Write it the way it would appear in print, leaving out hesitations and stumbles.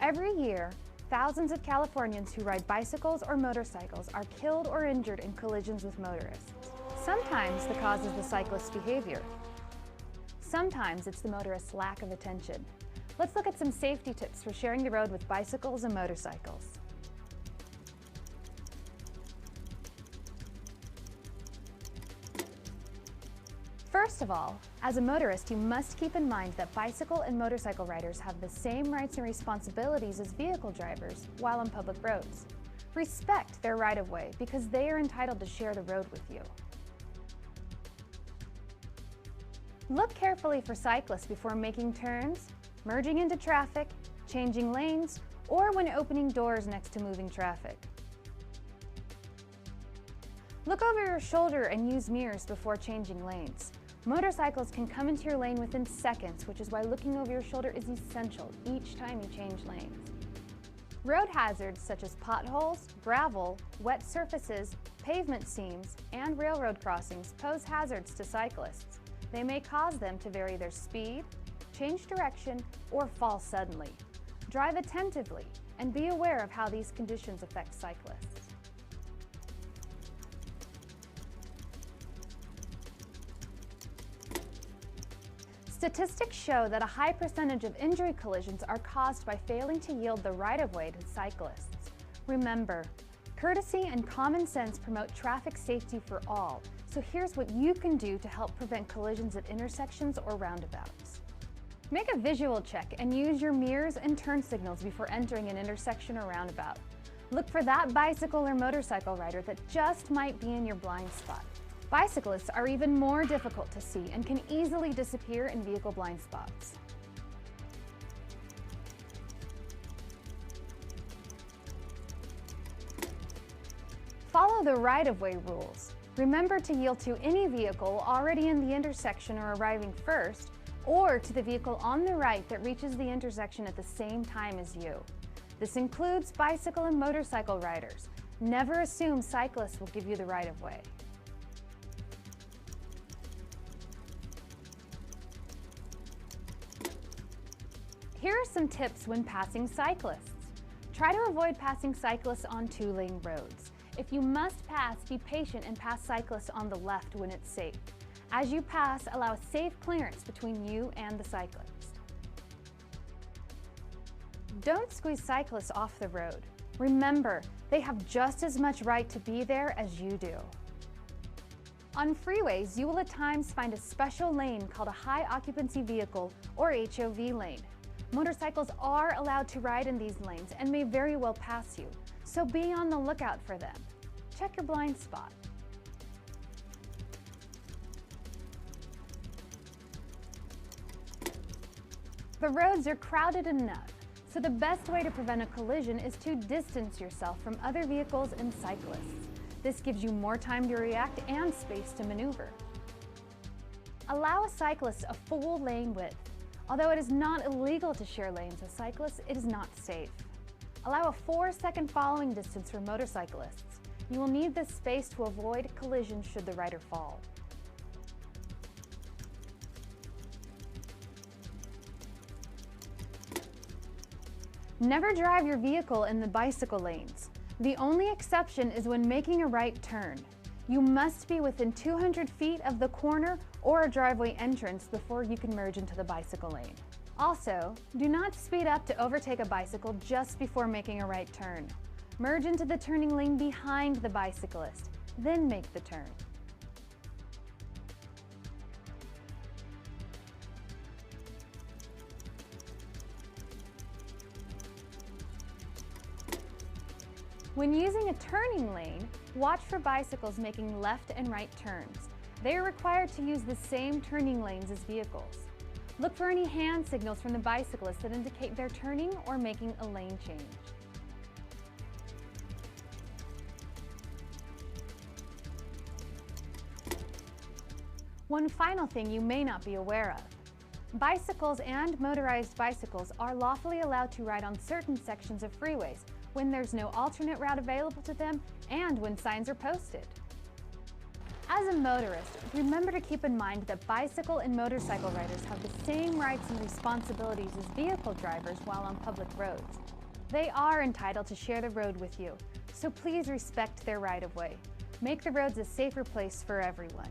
Every year, thousands of Californians who ride bicycles or motorcycles are killed or injured in collisions with motorists. Sometimes the cause is the cyclist's behavior. Sometimes it's the motorist's lack of attention. Let's look at some safety tips for sharing the road with bicycles and motorcycles. First of all, as a motorist, you must keep in mind that bicycle and motorcycle riders have the same rights and responsibilities as vehicle drivers while on public roads. Respect their right-of-way because they are entitled to share the road with you. Look carefully for cyclists before making turns, merging into traffic, changing lanes, or when opening doors next to moving traffic. Look over your shoulder and use mirrors before changing lanes. Motorcycles can come into your lane within seconds, which is why looking over your shoulder is essential each time you change lanes. Road hazards such as potholes, gravel, wet surfaces, pavement seams, and railroad crossings pose hazards to cyclists. They may cause them to vary their speed, change direction, or fall suddenly. Drive attentively and be aware of how these conditions affect cyclists. Statistics show that a high percentage of injury collisions are caused by failing to yield the right-of-way to cyclists. Remember, courtesy and common sense promote traffic safety for all, so here's what you can do to help prevent collisions at intersections or roundabouts. Make a visual check and use your mirrors and turn signals before entering an intersection or roundabout. Look for that bicycle or motorcycle rider that just might be in your blind spot. Bicyclists are even more difficult to see and can easily disappear in vehicle blind spots. Follow the right-of-way rules. Remember to yield to any vehicle already in the intersection or arriving first, or to the vehicle on the right that reaches the intersection at the same time as you. This includes bicycle and motorcycle riders. Never assume cyclists will give you the right-of-way. Here are some tips when passing cyclists. Try to avoid passing cyclists on two-lane roads. If you must pass, be patient and pass cyclists on the left when it's safe. As you pass, allow safe clearance between you and the cyclist. Don't squeeze cyclists off the road. Remember, they have just as much right to be there as you do. On freeways, you will at times find a special lane called a high occupancy vehicle or HOV lane. Motorcycles are allowed to ride in these lanes and may very well pass you, so be on the lookout for them. Check your blind spot. The roads are crowded enough, so the best way to prevent a collision is to distance yourself from other vehicles and cyclists. This gives you more time to react and space to maneuver. Allow a cyclist a full lane width. Although it is not illegal to share lanes with cyclists, it is not safe. Allow a 4-second following distance for motorcyclists. You will need this space to avoid collision should the rider fall. Never drive your vehicle in the bicycle lanes. The only exception is when making a right turn. You must be within 200 feet of the corner or a driveway entrance before you can merge into the bicycle lane. Also, do not speed up to overtake a bicycle just before making a right turn. Merge into the turning lane behind the bicyclist, then make the turn. When using a turning lane, watch for bicycles making left and right turns. They are required to use the same turning lanes as vehicles. Look for any hand signals from the bicyclists that indicate they're turning or making a lane change. One final thing you may not be aware of. Bicycles and motorized bicycles are lawfully allowed to ride on certain sections of freeways when there's no alternate route available to them and when signs are posted. As a motorist, remember to keep in mind that bicycle and motorcycle riders have the same rights and responsibilities as vehicle drivers while on public roads. They are entitled to share the road with you, so please respect their right-of-way. Make the roads a safer place for everyone.